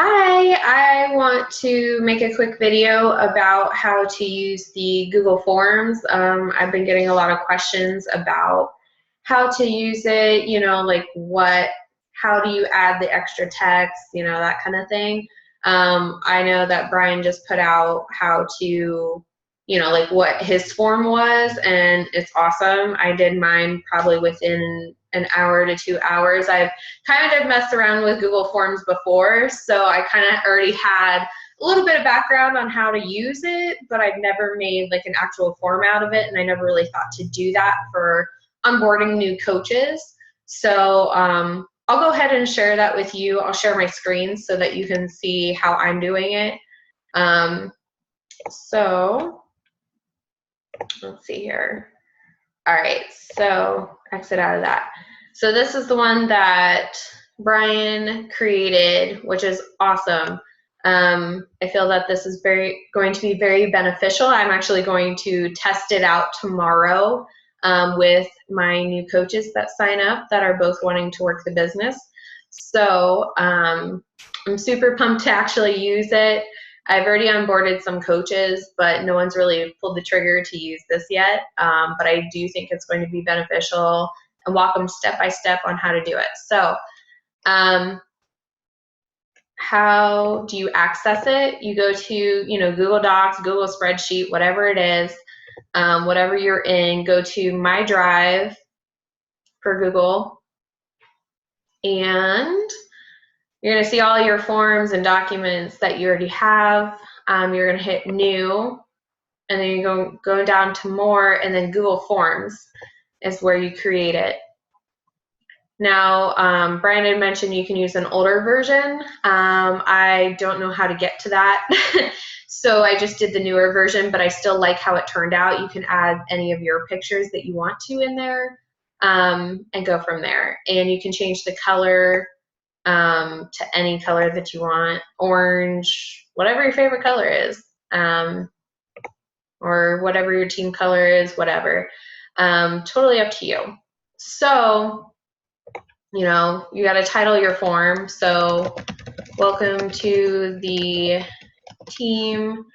Hi, I want to make a quick video about how to use the Google Forms. I've been getting a lot of questions about how to use it, how do you add the extra text, that kind of thing. I know that Brian just put out how to, what his form was, and it's awesome. I did mine probably within an hour to 2 hours. I've kind of messed around with Google Forms before, so I kind of already had a little bit of background on how to use it, but I've never made like an actual form out of it, and I never really thought to do that for onboarding new coaches. So I'll go ahead and share that with you. I'll share my screen so that you can see how I'm doing it. So let's see here. All right, so exit out of that. So this is the one that Brian created, which is awesome. I feel that this is going to be very beneficial. I'm actually going to test it out tomorrow with my new coaches that sign up that are both wanting to work the business. So I'm super pumped to actually use it. I've already onboarded some coaches, but no one's really pulled the trigger to use this yet. But I do think it's going to be beneficial and walk them step by step on how to do it. So how do you access it? You go to, Google Docs, Google Spreadsheet, whatever it is, whatever you're in, go to My Drive for Google, and you're going to see all your forms and documents that you already have. You're going to hit New, and then you go down to More, and then Google Forms is where you create it. Now, Brian had mentioned you can use an older version. I don't know how to get to that, so I just did the newer version, but I still like how it turned out. You can add any of your pictures that you want to in there and go from there. And you can change the color to any color that you want, orange, whatever your favorite color is, or whatever your team color is, whatever. Totally up to you. So, you got to title your form. So, welcome to the team,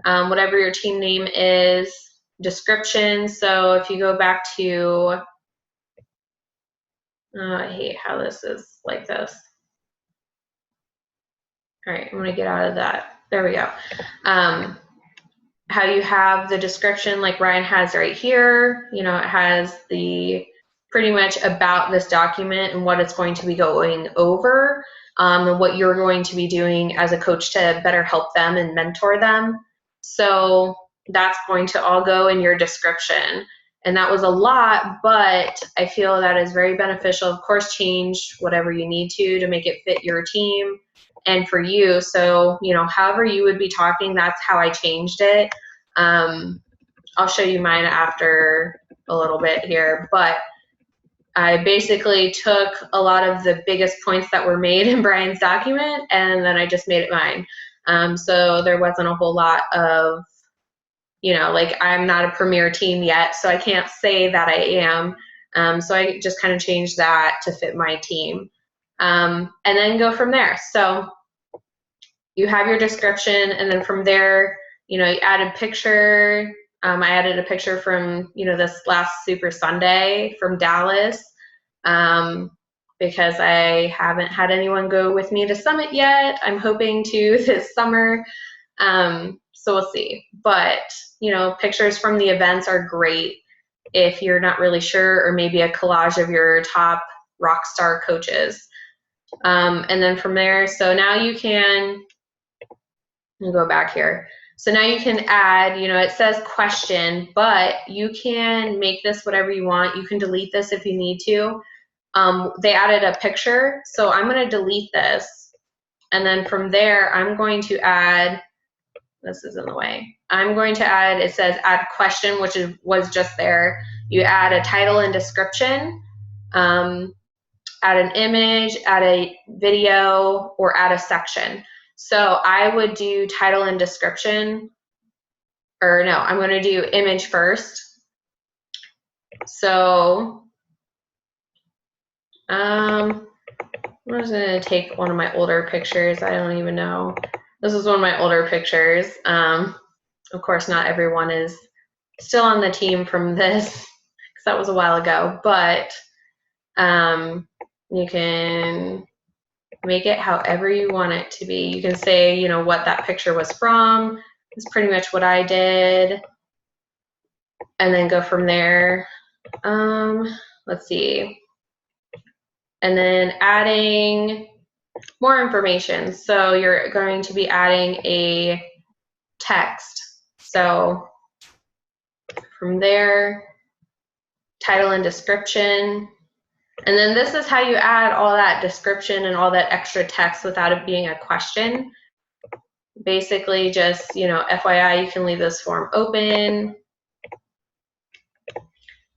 whatever your team name is, description. So, if you go back to, I hate how this is like this. All right, I'm going to get out of that. There we go. How you have the description like Ryan has right here. It has the pretty much about this document and what it's going to be going over, and what you're going to be doing as a coach to better help them and mentor them. So that's going to all go in your description. And that was a lot, but I feel that is very beneficial. Of course, change whatever you need to make it fit your team and for you. So, however you would be talking, that's how I changed it. I'll show you mine after a little bit here, but I basically took a lot of the biggest points that were made in Brian's document, and then I just made it mine. So there wasn't a whole lot of, I'm not a premier team yet, so I can't say that I am. So I just kind of changed that to fit my team. And then go from there. So you have your description, and then from there, you add a picture. I added a picture from, this last Super Sunday from Dallas, because I haven't had anyone go with me to Summit yet. I'm hoping to this summer. So we'll see. But, pictures from the events are great if you're not really sure, or maybe a collage of your top rock star coaches. And then from there, so now you can, we'll go back here. So now you can add, it says question, but you can make this whatever you want. You can delete this if you need to. They added a picture, so I'm going to delete this. And then from there, I'm going to add, this is in the way. I'm going to add, it says add question, which was just there. You add a title and description, add an image, add a video, or add a section. So I would do title and description, or no, I'm going to do image first. So I'm just gonna take one of my older pictures. I don't even know. This is one of my older pictures. Of course, not everyone is still on the team from this because that was a while ago, but you can make it however you want it to be. You can say, you know, what that picture was from. It's pretty much what I did. And then go from there. Let's see. And then adding more information. So you're going to be adding a text. So from there, title and description. And then this is how you add all that description and all that extra text without it being a question. Basically just, you know, FYI, you can leave this form open,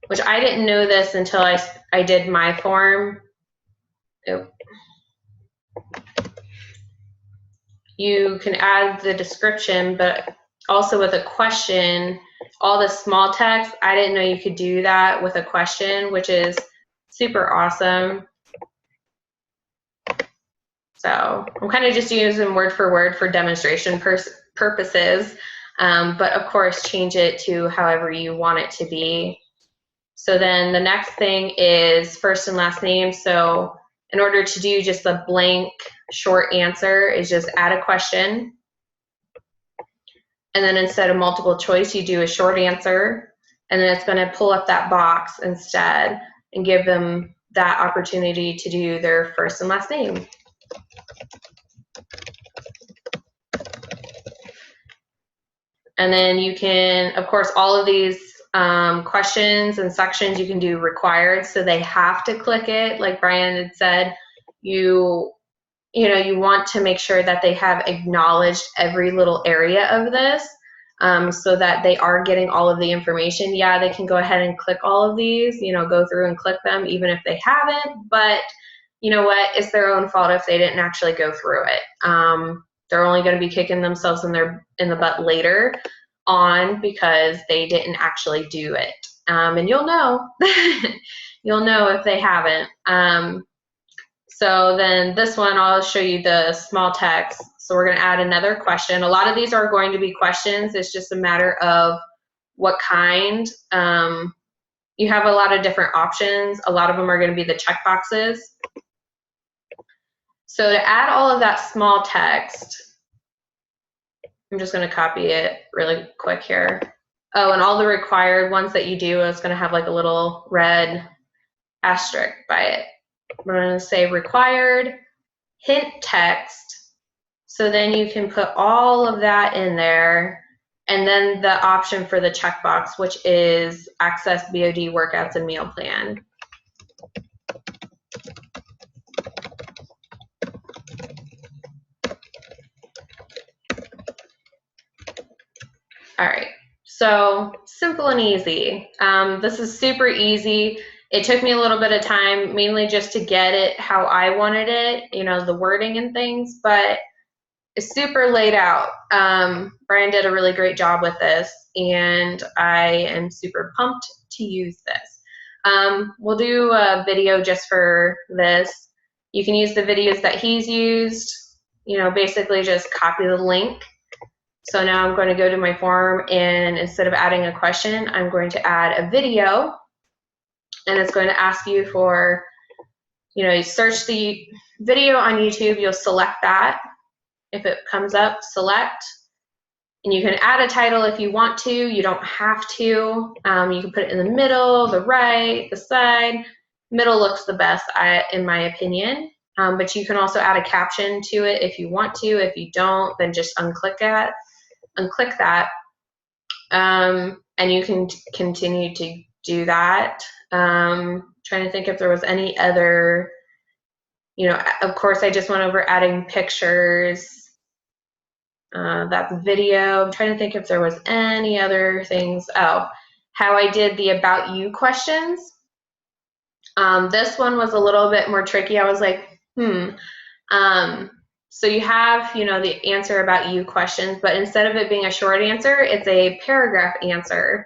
which I didn't know this until I did my form. You can add the description, but also with a question, all the small text, I didn't know you could do that with a question, which is super awesome. So I'm kind of just using word for demonstration purposes, but of course change it to however you want it to be. So then the next thing is first and last name. So in order to do just a blank short answer is just add a question. And then instead of multiple choice, you do a short answer. And then it's going to pull up that box instead and give them that opportunity to do their first and last name. And then you can, of course, all of these questions and sections you can do required, so they have to click it. Like Brian had said, you want to make sure that they have acknowledged every little area of this, so that they are getting all of the information. Yeah, they can go ahead and click all of these, go through and click them even if they haven't, but you know what, it's their own fault if they didn't actually go through it. They're only going to be kicking themselves in the butt later on because they didn't actually do it. And you'll know. You'll know if they haven't. So then this one, I'll show you the small text. So we're going to add another question. A lot of these are going to be questions. It's just a matter of what kind. You have a lot of different options. A lot of them are going to be the checkboxes. So to add all of that small text, I'm just going to copy it really quick here. Oh, and all the required ones that you do is going to have like a little red asterisk by it. We're going to say required hint text. So then you can put all of that in there. And then the option for the checkbox, which is access BOD workouts and meal plan. All right, so simple and easy. This is super easy. It took me a little bit of time, mainly just to get it how I wanted it, the wording and things, but it's super laid out. Brian did a really great job with this, and I am super pumped to use this. We'll do a video just for this. You can use the videos that he's used, basically just copy the link. So now I'm going to go to my form, and instead of adding a question, I'm going to add a video, and it's going to ask you for, you search the video on YouTube, you'll select that. If it comes up, select, and you can add a title if you want to. You don't have to. You can put it in the middle, the right, the side. Middle looks the best, in my opinion, but you can also add a caption to it if you want to. If you don't, then just unclick that. And you can continue to do that. Trying to think if there was any other, of course I just went over adding pictures. That's video. I'm trying to think if there was any other things. Oh, how I did the about you questions. This one was a little bit more tricky. I was like, so you have, the answer about you questions, but instead of it being a short answer, it's a paragraph answer.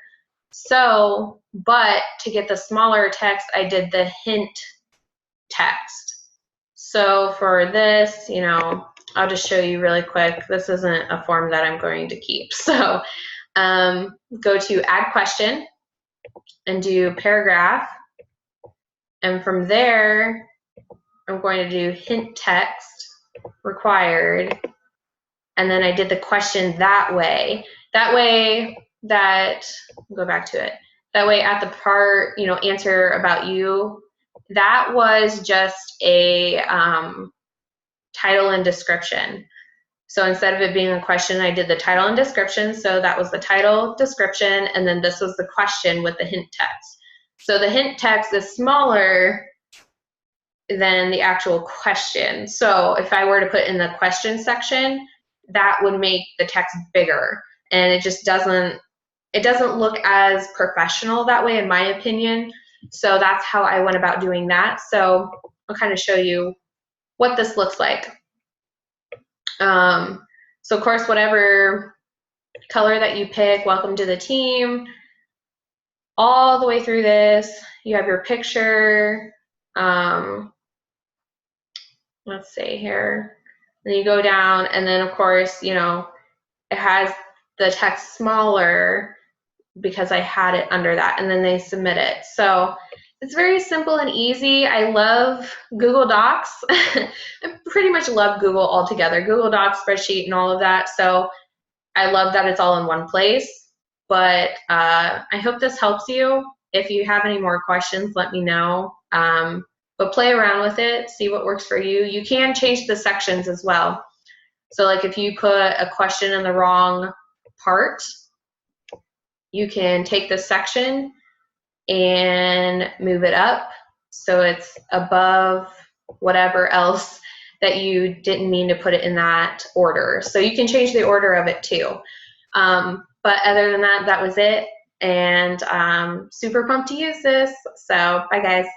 So, but to get the smaller text, I did the hint text. So for this, you know, I'll just show you really quick. This isn't a form that I'm going to keep. So go to add question and do paragraph. And from there, I'm going to do hint text required. And then I did the question that way. That way go back to it. That way at the part, you know, answer about you, that was just a title and description. So instead of it being a question, I did the title and description. So that was the title, description, and then this was the question with the hint text. So the hint text is smaller than the actual question. So if I were to put in the question section, that would make the text bigger, and it just doesn't look as professional that way, in my opinion. So that's how I went about doing that. So I'll kind of show you what this looks like. So of course, whatever color that you pick, welcome to the team. All the way through this, you have your picture. Let's see here. Then you go down, and then of course, you know, it has the text smaller because I had it under that, and then they submit it. So it's very simple and easy. I love Google Docs. I pretty much love Google altogether, Google Docs, spreadsheet, and all of that. So I love that it's all in one place. But I hope this helps you. If you have any more questions, let me know. But play around with it, see what works for you. You can change the sections as well. So like if you put a question in the wrong part, you can take this section and move it up so it's above whatever else that you didn't mean to put it in that order. So you can change the order of it too. But other than that, that was it. And super pumped to use this. So bye guys.